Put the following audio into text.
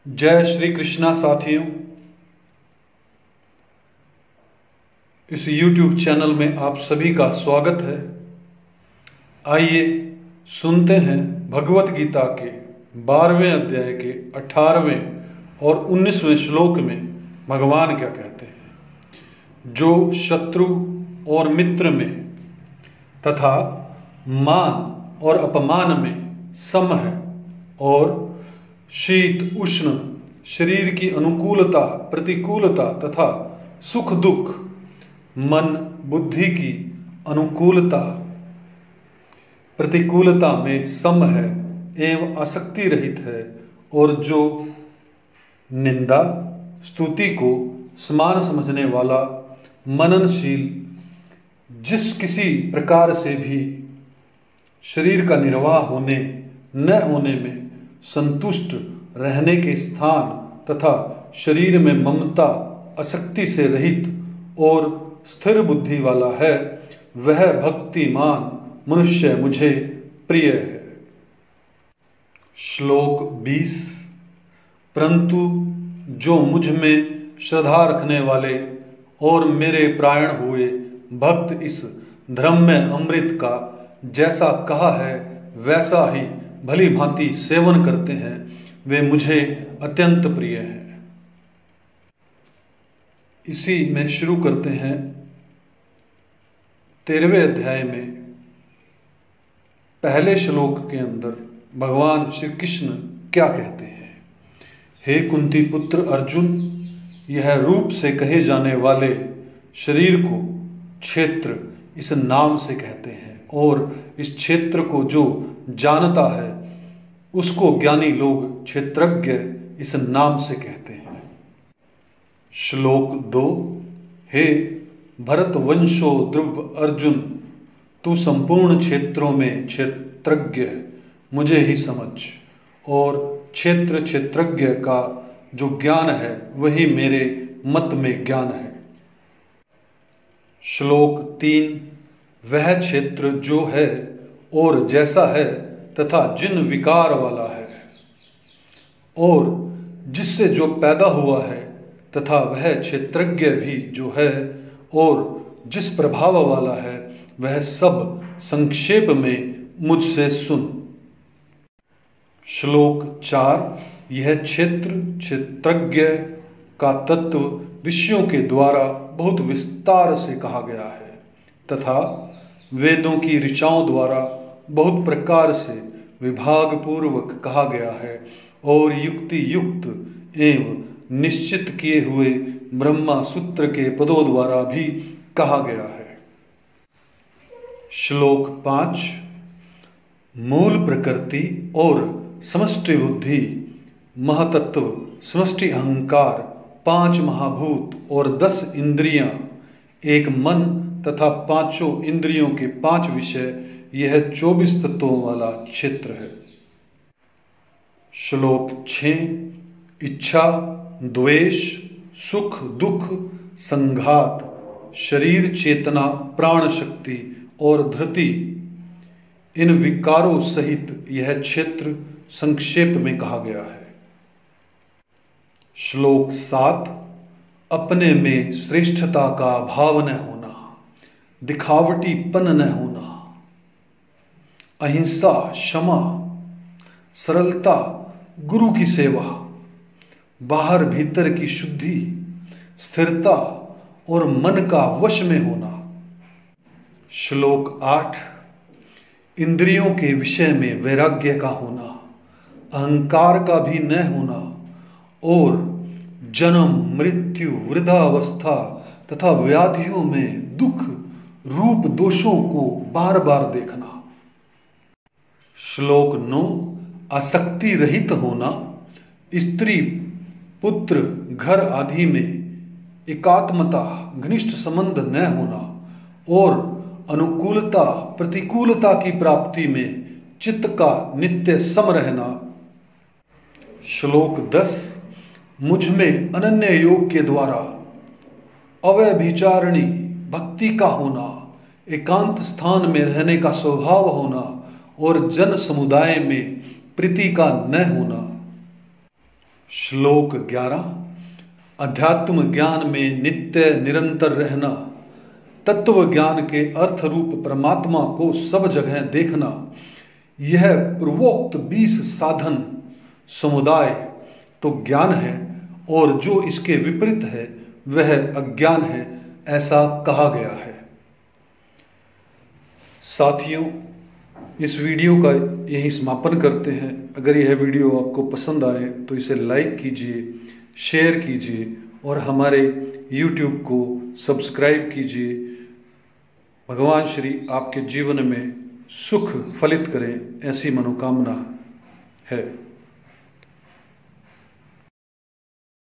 जय श्री कृष्णा साथियों। इस YouTube चैनल में आप सभी का स्वागत है। आइए सुनते हैं भगवत गीता के 12वें अध्याय के 18वें और 19वें श्लोक में भगवान क्या कहते हैं। जो शत्रु और मित्र में तथा मान और अपमान में सम है और शीत उष्ण शरीर की अनुकूलता प्रतिकूलता तथा सुख दुख मन बुद्धि की अनुकूलता प्रतिकूलता में सम है एवं आसक्ति रहित है और जो निंदा स्तुति को समान समझने वाला मननशील जिस किसी प्रकार से भी शरीर का निर्वाह होने न होने में संतुष्ट रहने के स्थान तथा शरीर में ममता आसक्ति से रहित और स्थिर बुद्धि वाला है, वह भक्तिमान मनुष्य मुझे प्रिय है। श्लोक 20। परंतु जो मुझ में श्रद्धा रखने वाले और मेरे प्राण हुए भक्त इस धर्म में अमृत का जैसा कहा है वैसा ही भली भांति सेवन करते हैं, वे मुझे अत्यंत प्रिय हैं। इसी में शुरू करते हैं 13वें अध्याय में। पहले श्लोक के अंदर भगवान श्री कृष्ण क्या कहते हैं। हे कुंती पुत्र अर्जुन, यह रूप से कहे जाने वाले शरीर को क्षेत्र इस नाम से कहते हैं और इस क्षेत्र को जो जानता है उसको ज्ञानी लोग क्षेत्रज्ञ इस नाम से कहते हैं। श्लोक 2। हे भरत वंशो ध्रुव अर्जुन, तू संपूर्ण क्षेत्रों में क्षेत्रज्ञ मुझे ही समझ और क्षेत्र क्षेत्रज्ञ का जो ज्ञान है वही मेरे मत में ज्ञान है। श्लोक 3। वह क्षेत्र जो है और जैसा है तथा जिन विकार वाला है और जिससे जो पैदा हुआ है तथा वह क्षेत्रज्ञ भी जो है और जिस प्रभाव वाला है, वह सब संक्षेप में मुझसे सुन। श्लोक 4। यह क्षेत्र क्षेत्रज्ञ का तत्व ऋषियों के द्वारा बहुत विस्तार से कहा गया है तथा वेदों की ऋचाओं द्वारा बहुत प्रकार से विभाग पूर्वक कहा गया है और युक्ति युक्त एवं निश्चित किए हुए ब्रह्मा सूत्र के पदों द्वारा भी कहा गया है। श्लोक 5। मूल प्रकृति और समष्टि बुद्धि महतत्व समष्टि अहंकार 5 महाभूत और 10 इंद्रियां एक मन तथा 5 इंद्रियों के 5 विषय, यह 24 तत्वों वाला क्षेत्र है। श्लोक 6। इच्छा द्वेष सुख दुख संघात शरीर चेतना प्राण शक्ति और धृति, इन विकारों सहित यह क्षेत्र संक्षेप में कहा गया है। श्लोक 7। अपने में श्रेष्ठता का भाव न होना, दिखावटीपन न होना, अहिंसा क्षमा सरलता गुरु की सेवा, बाहर भीतर की शुद्धि स्थिरता और मन का वश में होना। श्लोक 8। इंद्रियों के विषय में वैराग्य का होना, अहंकार का भी न होना और जन्म मृत्यु वृद्धावस्था तथा व्याधियों में दुख रूप दोषों को बार बार देखना। श्लोक 9। आसक्ति रहित होना, स्त्री पुत्र घर आदि में एकात्मता घनिष्ठ संबंध न होना और अनुकूलता प्रतिकूलता की प्राप्ति में चित्त का नित्य सम रहना। श्लोक 10। मुझ में अनन्य योग के द्वारा अव्यभिचारिणी भक्ति का होना, एकांत स्थान में रहने का स्वभाव होना और जन समुदाय में प्रीति का न होना। श्लोक 11। अध्यात्म ज्ञान में नित्य निरंतर रहना, तत्व ज्ञान के अर्थ रूप परमात्मा को सब जगह देखना, यह पूर्वोक्त 20 साधन समुदाय तो ज्ञान है, और जो इसके विपरीत है वह अज्ञान है, ऐसा कहा गया है। साथियों, इस वीडियो का यही समापन करते हैं। अगर यह वीडियो आपको पसंद आए तो इसे लाइक कीजिए, शेयर कीजिए और हमारे YouTube को सब्सक्राइब कीजिए। भगवान श्री आपके जीवन में सुख फलित करें, ऐसी मनोकामना है।